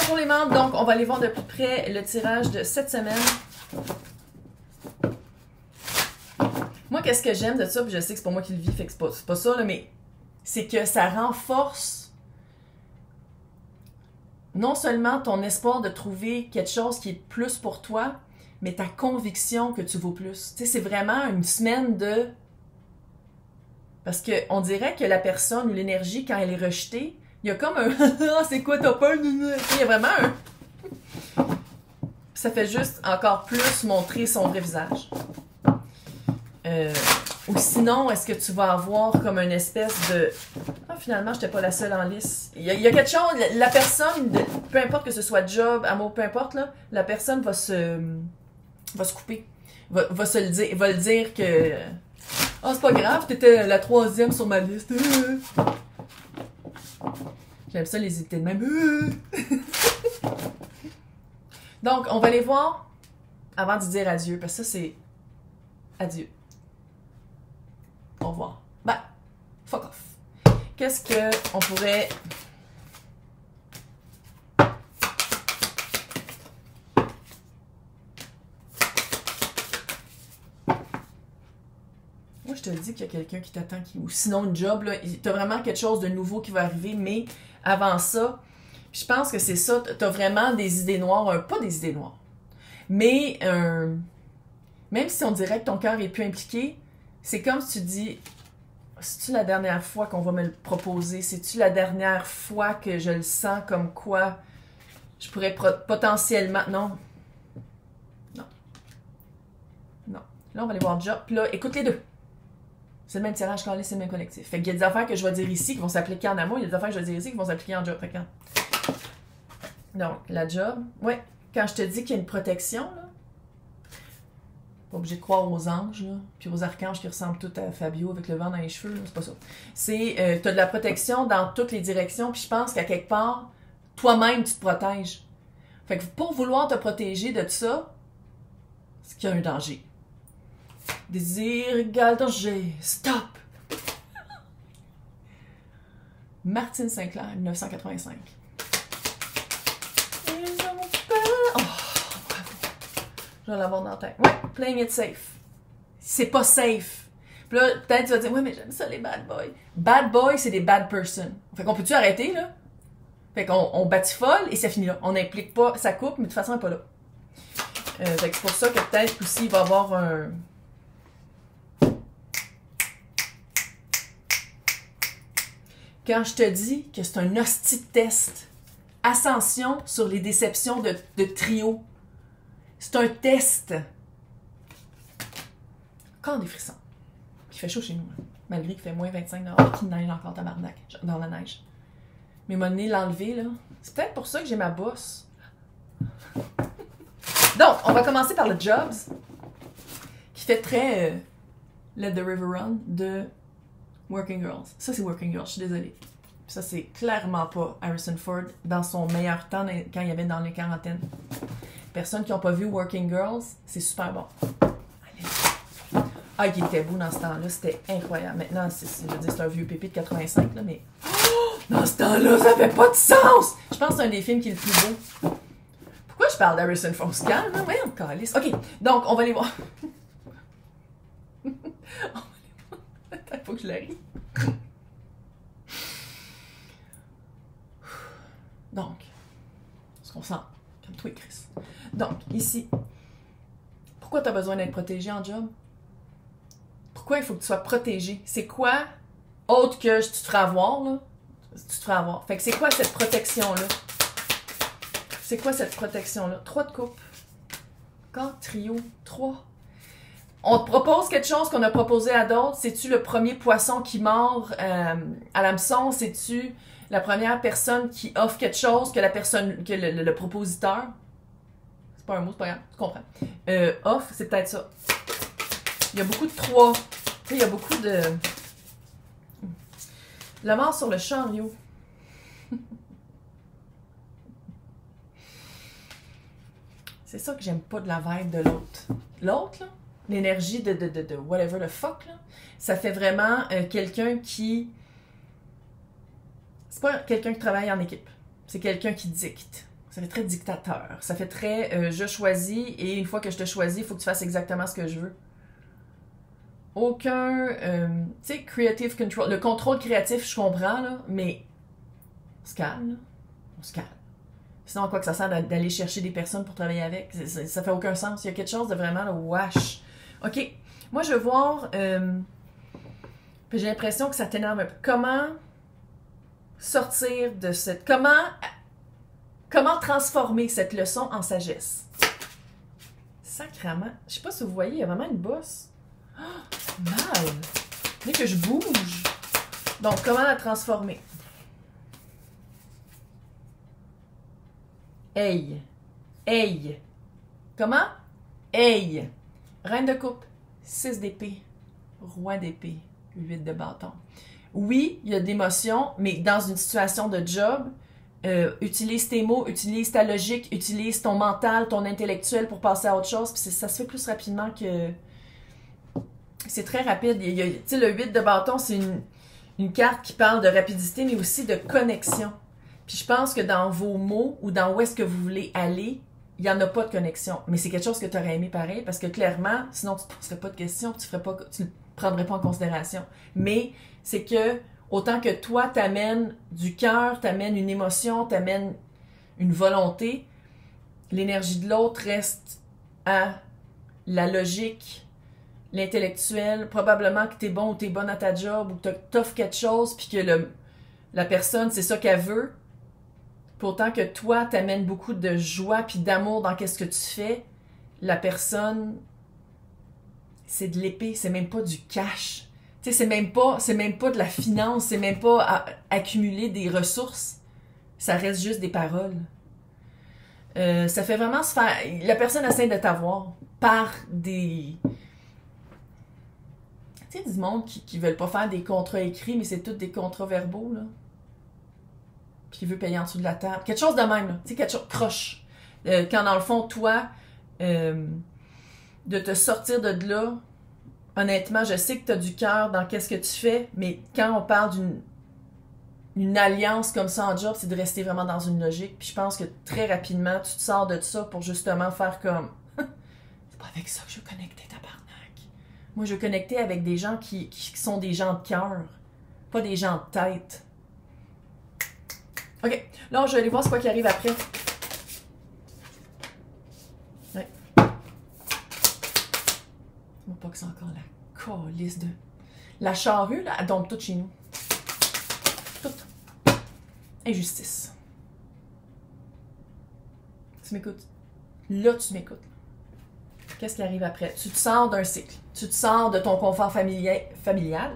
pour les membres. Donc, on va aller voir de plus près le tirage de cette semaine. Moi, qu'est-ce que j'aime de ça, puis je sais que c'est pas moi qui le vis, fait que c'est pas ça, là, mais c'est que ça renforce non seulement ton espoir de trouver quelque chose qui est plus pour toi, mais ta conviction que tu vaux plus. Tu sais, c'est vraiment une semaine de... Parce qu'on dirait que la personne ou l'énergie, quand elle est rejetée, il y a comme un « Ah, c'est quoi, t'as peur? » Il y a vraiment un... Ça fait juste encore plus montrer son vrai visage. Ou sinon, est-ce que tu vas avoir comme une espèce de... Ah, finalement, j'étais pas la seule en lice. Il y a quelque chose, la personne, peu importe que ce soit job, amour, peu importe, là, la personne va se couper. Va se le dire, va le dire que... Ah, c'est pas grave, t'étais la 3e sur ma liste. J'aime ça, les idées de même. Donc, on va les voir avant de dire adieu, parce que ça, c'est adieu. Au revoir. Ben, fuck off. Qu'est-ce qu'on pourrait... Moi, je te dis qu'il y a quelqu'un qui t'attend, ou sinon une job, là, t'as vraiment quelque chose de nouveau qui va arriver, mais avant ça, je pense que c'est ça, t'as vraiment des idées noires, pas des idées noires, mais même si on dirait que ton cœur est plus impliqué, c'est comme si tu dis, c'est-tu la dernière fois qu'on va me le proposer? C'est-tu la dernière fois que je le sens comme quoi je pourrais potentiellement... Non. Non. Non. Là, on va aller voir job. Puis là, écoute les deux. C'est le même tirage qu'on c'est le même collectif. Fait qu'il y a des affaires que je vais dire ici qui vont s'appliquer en amour, il y a des affaires que je vais dire ici qui vont s'appliquer en job. Fait que... Donc, la job. Ouais, quand je te dis qu'il y a une protection, là, pas obligé de croire aux anges, là, puis aux archanges qui ressemblent tous à Fabio avec le vent dans les cheveux, là, c'est pas ça. C'est, t'as de la protection dans toutes les directions, puis je pense qu'à quelque part, toi-même, tu te protèges. Fait que pour vouloir te protéger de ça, c'est qu'il y a un danger. Désir égale danger. Stop! Martine Sinclair, 1985. Oh, bravo. Je vais l'avoir dans la tête. Ouais, playing it safe. C'est pas safe. Puis là, peut-être tu vas dire, ouais, mais j'aime ça les bad boys. Bad boys, c'est des bad person. Fait qu'on peut-tu arrêter, là? Fait qu'on batifole et ça finit là. On n'implique pas sa coupe, mais de toute façon, elle n'est pas là. Fait que c'est pour ça que peut-être aussi il va y avoir un... Quand je te dis que c'est un hostie de test, ascension sur les déceptions de trio, c'est un test. Encore des frissons. Il fait chaud chez nous, hein. Malgré qu'il fait moins 25 dehors, qu'il neige encore tabarnak, dans la neige. Mais mon nez l'enlever, là, c'est peut-être pour ça que j'ai ma bosse. Donc, on va commencer par le Jobs, qui fait très Let the River Run de Working Girls. Ça, c'est Working Girls, je suis désolée. Ça, c'est clairement pas Harrison Ford dans son meilleur temps quand il y avait dans les quarantaines. Personnes qui n'ont pas vu Working Girls, c'est super bon. Allez. Ah, il était beau dans ce temps-là, c'était incroyable. Maintenant, je veux dire, c'est un vieux pépé de 85, là, mais... Oh, dans ce temps-là, ça fait pas de sens! Je pense que c'est un des films qui est le plus beau. Pourquoi je parle d'Harrison Ford? Calme, hein? Ouais, on calisse. OK, donc, on va aller voir. Attends, faut que je la rie. Donc, ce qu'on sent, comme toi, Chris. Donc, ici, pourquoi tu as besoin d'être protégé en job? Pourquoi il faut que tu sois protégé? C'est quoi, autre que tu te feras avoir, là? Tu te feras avoir. Fait que c'est quoi cette protection-là? C'est quoi cette protection-là? 3 de coupe. 4, trio, 3. On te propose quelque chose qu'on a proposé à d'autres. C'est-tu le premier poisson qui mord à l'hameçon? C'est-tu la première personne qui offre quelque chose que le propositeur? C'est pas un mot, c'est pas grave, tu comprends. Offre, c'est peut-être ça. Il y a beaucoup de 3. Tu sais, il y a beaucoup de... La mort sur le champ, Rio. C'est ça que j'aime pas de la vibe de l'autre. L'autre, là, l'énergie de whatever the fuck, là, ça fait vraiment quelqu'un qui... C'est pas quelqu'un qui travaille en équipe. C'est quelqu'un qui dicte. Ça fait très dictateur. Ça fait très je choisis et une fois que je te choisis, il faut que tu fasses exactement ce que je veux. Aucun, tu sais, creative control. Le contrôle créatif, je comprends, là, mais on se calme, là. On se calme. Sinon, à quoi que ça sert d'aller chercher des personnes pour travailler avec? Ça fait aucun sens. Il y a quelque chose de vraiment, là, wesh. OK. Moi, je veux voir, puis j'ai l'impression que ça t'énerve un peu. Comment sortir de cette... Comment transformer cette leçon en sagesse? Sacrement. Je sais pas si vous voyez, il y a vraiment une bosse. Oh, mal. Dès que je bouge. Donc, comment la transformer? Hey. Hey. Comment? Hey. Reine de coupe. 6 d'épée. Roi d'épée. 8 de bâton. Oui, il y a d'émotions, mais dans une situation de job, utilise tes mots, utilise ta logique, utilise ton mental, ton intellectuel pour passer à autre chose. Puis ça se fait plus rapidement que... C'est très rapide. Tu sais, le 8 de bâton, c'est une carte qui parle de rapidité, mais aussi de connexion. Puis je pense que dans vos mots ou dans où est-ce que vous voulez aller, il n'y en a pas de connexion. Mais c'est quelque chose que tu aurais aimé pareil, parce que clairement, sinon tu ne te poserais pas de questions, tu ne le prendrais pas en considération. Mais c'est que, autant que toi, t'amènes du cœur, t'amènes une émotion, t'amènes une volonté, l'énergie de l'autre reste à la logique, l'intellectuel, probablement que t'es bon ou t'es bonne à ta job ou que t'offres quelque chose puis que la personne, c'est ça qu'elle veut. Puis autant que toi, t'amènes beaucoup de joie puis d'amour dans qu'est-ce que tu fais, la personne, c'est de l'épée, c'est même pas du cash. Tu sais, c'est même pas de la finance, c'est même pas accumuler des ressources. Ça reste juste des paroles. Ça fait vraiment se faire... La personne essaie de t'avoir par des... Tu sais, du monde qui veulent pas faire des contrats écrits, mais c'est tous des contrats verbaux, là. Puis qui veut payer en dessous de la table. Quelque chose de même, là. Tu sais, quelque chose croche. Quand dans le fond, toi, de te sortir de là, honnêtement, je sais que tu as du cœur dans qu'est-ce que tu fais, mais quand on parle d'une alliance comme ça en job, c'est de rester vraiment dans une logique. Puis je pense que très rapidement, tu te sors de ça pour justement faire comme... c'est pas avec ça que je veux connecter, tabarnak. Moi, je veux connecter avec des gens qui sont des gens de cœur, pas des gens de tête. OK. Là, je vais aller voir ce quoi qui arrive après. Ouais. Pas que c'est encore la calice de... La charrue, là, elle tombe toute chez nous. Toute. Injustice. Tu m'écoutes? Là, tu m'écoutes. Qu'est-ce qui arrive après? Tu te sors d'un cycle. Tu te sors de ton confort familial,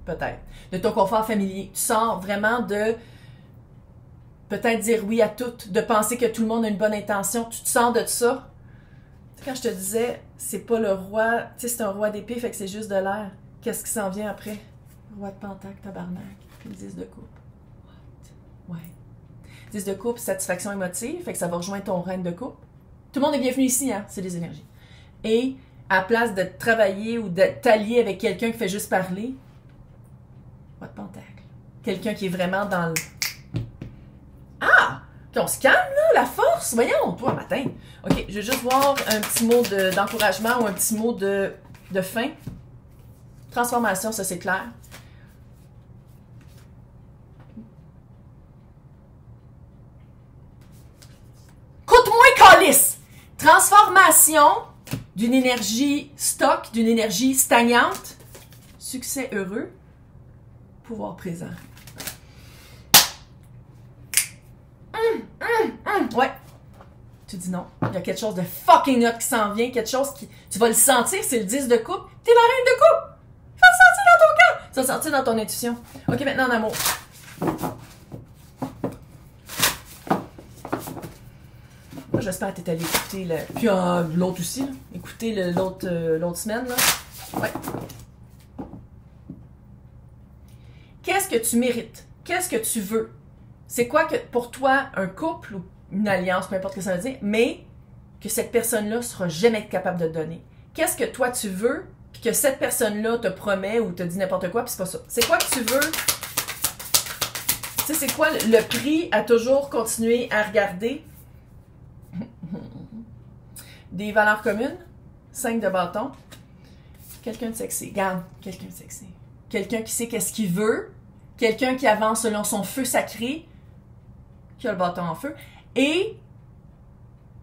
peut-être. De ton confort familier. Tu sors vraiment de peut-être dire oui à tout, de penser que tout le monde a une bonne intention. Tu te sors de ça. Quand je te disais, c'est pas le roi, tu sais, c'est un roi d'épée, fait que c'est juste de l'air. Qu'est-ce qui s'en vient après? Roi de pentacle, tabarnak, puis le 10 de coupe. What? Ouais. 10 de coupe, satisfaction émotive, fait que ça va rejoindre ton reine de coupe. Tout le monde est bienvenu ici, hein, c'est des énergies. Et à la place de travailler ou de t'allier avec quelqu'un qui fait juste parler, roi de pentacle. Quelqu'un qui est vraiment dans le... Ah! On se calme, là, la force. Voyons, toi, matin. OK, je vais juste voir un petit mot d'encouragement ou un petit mot de fin. Transformation, ça, c'est clair. Écoute-moi, calice! Transformation d'une énergie stock, d'une énergie stagnante. Succès heureux. Pouvoir présent. Ouais. Tu dis non. Il y a quelque chose de fucking hot qui s'en vient. Quelque chose qui... Tu vas le sentir, c'est le 10 de coupe. T'es la reine de coupe. Tu vas le sentir dans ton cœur. Tu vas le sentir dans ton intuition. OK, maintenant en amour. Moi, j'espère que t'es allé écouter le... Puis l'autre aussi, là. Écouter l'autre semaine, là. Ouais. Qu'est-ce que tu mérites? Qu'est-ce que tu veux? C'est quoi que pour toi un couple ou une alliance, peu importe ce que ça veut dire, mais que cette personne-là sera jamais capable de te donner? Qu'est-ce que toi tu veux, puis que cette personne-là te promet ou te dit n'importe quoi, puis c'est pas ça. C'est quoi que tu veux? Tu sais, c'est quoi le prix à toujours continuer à regarder? Des valeurs communes, 5 de bâton. Quelqu'un de sexy. Garde, quelqu'un de sexy. Quelqu'un qui sait qu'est-ce qu'il veut. Quelqu'un qui avance selon son feu sacré. Qui a le bâton en feu. Et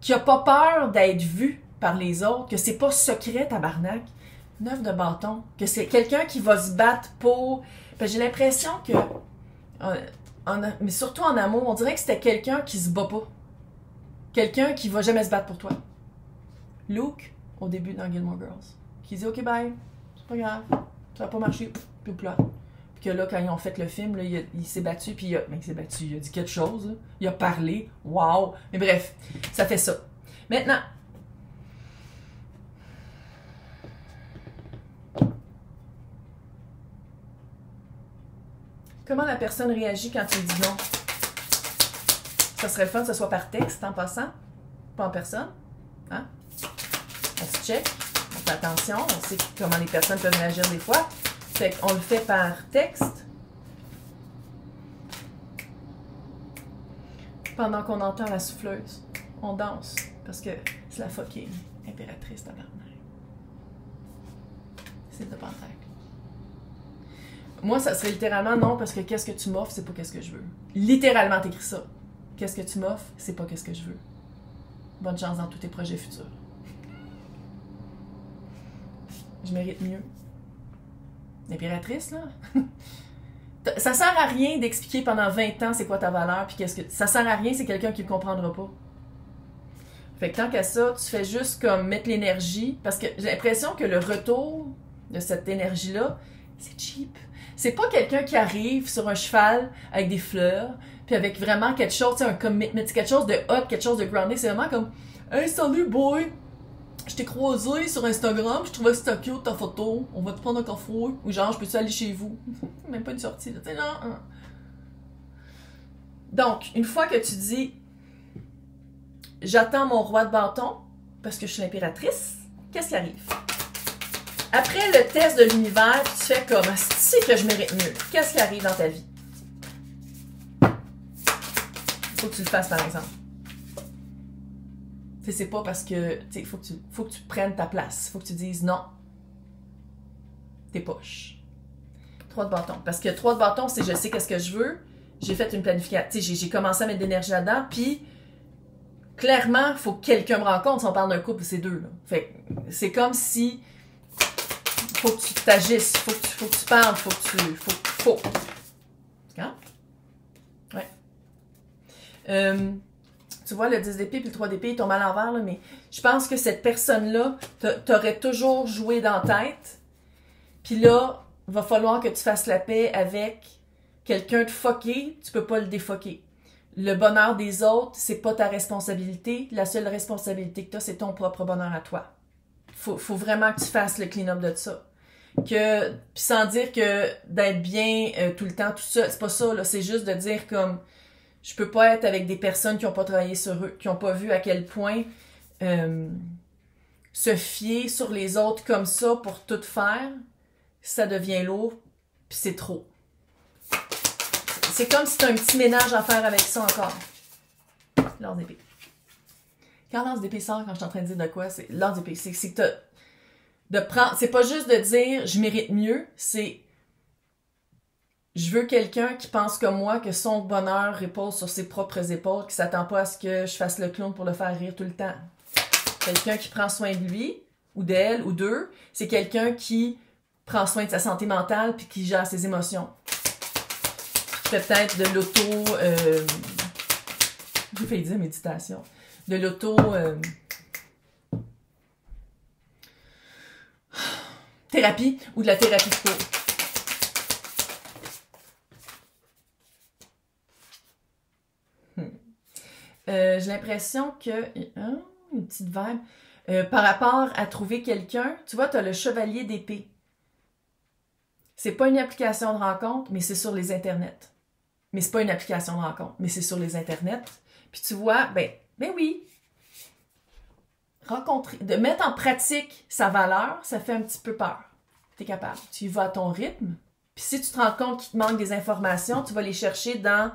qui a pas peur d'être vu par les autres. Que c'est pas secret, tabarnak. 9 de bâton. Que c'est quelqu'un qui va se battre pour... J'ai l'impression que... mais surtout en amour, on dirait que c'était quelqu'un qui se bat pas. Quelqu'un qui va jamais se battre pour toi. Luke, au début dans Gilmore Girls, qui dit « Ok, bye, c'est pas grave, ça va pas marcher, puis plate. » Puis que là, quand ils ont fait le film, là, il s'est battu, puis il a dit quelque chose, là. Il a parlé, wow. Mais bref, ça fait ça. Maintenant, comment la personne réagit quand tu lui dis non? Ça serait le fun que ce soit par texte, en passant, pas en personne. Hein? On se check, on fait attention, on sait comment les personnes peuvent réagir des fois. Fait qu'on le fait par texte. Pendant qu'on entend la souffleuse, on danse, parce que c'est la fucking impératrice tabarnak. C'est de pentacle. Moi, ça serait littéralement non, parce que qu'est-ce que tu m'offres, c'est pas qu'est-ce que je veux. Littéralement, t'écris ça. Qu'est-ce que tu m'offres, c'est pas qu'est-ce que je veux. Bonne chance dans tous tes projets futurs. Je mérite mieux. L'impératrice, là. Ça sert à rien d'expliquer pendant 20 ans c'est quoi ta valeur, puis qu'est-ce que... Ça sert à rien, c'est quelqu'un qui ne comprendra pas. Fait que tant qu'à ça, tu fais juste comme mettre l'énergie, parce que j'ai l'impression que le retour de cette énergie-là, c'est cheap. C'est pas quelqu'un qui arrive sur un cheval avec des fleurs, puis avec vraiment quelque chose, tu sais, un commitment, quelque chose de hot, quelque chose de grounded. C'est vraiment comme « Hey, salut boy! Je t'ai croisé sur Instagram, je trouvais que c'était cute ta photo, on va te prendre un café, ou genre, je peux-tu aller chez vous? » Même pas une sortie, là, tu sais, non. Donc, une fois que tu dis « J'attends mon roi de bâton, parce que je suis l'impératrice », qu'est-ce qui arrive? Après le test de l'univers, tu fais comme « C'est que je mérite mieux. » Qu'est-ce qui arrive dans ta vie? Faut que tu le fasses, par exemple. Tu sais, c'est pas parce que... Tu sais, faut que tu prennes ta place. Faut que tu dises non. T'es poche. 3 de bâton. Parce que 3 de bâton, c'est je sais qu'est-ce que je veux. J'ai fait une planification. Tu sais, j'ai commencé à mettre de l'énergie là-dedans. Puis, clairement, il faut que quelqu'un me rencontre. Si on parle d'un couple, c'est 2. Là. Fait c'est comme si... Faut que tu t'agisses. Faut que tu parles. Faut. Hein? Ouais. Tu vois, le 10 d'épée puis le 3 d'épée, ils tombent à l'envers, là, mais je pense que cette personne-là, t'aurais toujours joué dans la tête. Puis là, va falloir que tu fasses la paix avec quelqu'un de fucké, tu peux pas le défoquer. Le bonheur des autres, c'est pas ta responsabilité. La seule responsabilité que t'as, c'est ton propre bonheur à toi. Faut vraiment que tu fasses le clean-up de ça. Puis sans dire que d'être bien tout le temps, tout ça, c'est pas ça, là. C'est juste de dire comme... Je peux pas être avec des personnes qui n'ont pas travaillé sur eux, qui n'ont pas vu à quel point se fier sur les autres comme ça pour tout faire, ça devient lourd, puis c'est trop. C'est comme si tu as un petit ménage à faire avec ça encore. Lance d'épée. Quand lance d'épée sort, quand je suis en train de dire de quoi, c'est lance d'épée. C'est que t'as de prendre. C'est pas juste de dire je mérite mieux, c'est je veux quelqu'un qui pense comme moi que son bonheur repose sur ses propres épaules, qui s'attend pas à ce que je fasse le clown pour le faire rire tout le temps. Quelqu'un qui prend soin de lui, ou d'elle, ou d'eux, c'est quelqu'un qui prend soin de sa santé mentale puis qui gère ses émotions. Qui fait peut-être de l'auto... j'ai failli dire méditation. De l'auto... thérapie ou de la thérapie de cours. J'ai l'impression que... une petite vibe. Par rapport à trouver quelqu'un, tu vois, tu as le chevalier d'épée. C'est pas une application de rencontre, mais c'est sur les internets. Mais c'est pas une application de rencontre, mais c'est sur les internets. Puis tu vois, ben oui. Rencontrer, de mettre en pratique sa valeur, ça fait un petit peu peur. Tu es capable. Tu y vas à ton rythme. Puis si tu te rends compte qu'il te manque des informations, tu vas les chercher dans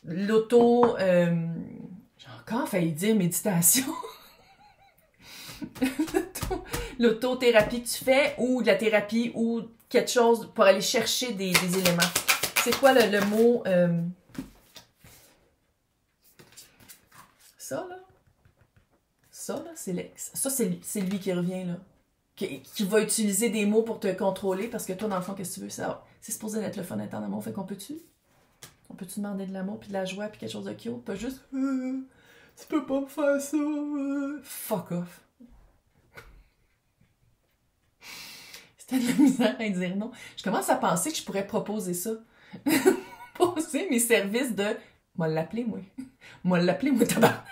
l'auto... j'ai encore failli dire méditation. l'autothérapie que tu fais ou de la thérapie ou quelque chose pour aller chercher des éléments. C'est quoi le mot? Ça, là? Ça, là, c'est l'ex. Ça, c'est lui qui revient, là. Qui va utiliser des mots pour te contrôler parce que toi, dans le fond, qu'est-ce que tu veux? C'est supposé être le fun d'être en amour. Fait qu'on peut-tu? On peut-tu demander de l'amour, puis de la joie, puis quelque chose de cute? Pas juste tu peux pas me faire ça. Fuck off. C'était de la misère à dire non. Je commence à penser que je pourrais proposer ça. Poser mes services de. Moi l'appeler, moi. Moi l'appeler, moi tabac.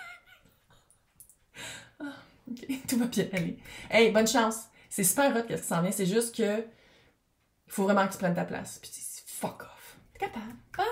Ah, ok, tout va bien aller. Hey, bonne chance. C'est super hot qu'est-ce qui s'en vient. C'est juste que il faut vraiment que tu prennes ta place. Puis fuck off. T'es capable. Bye.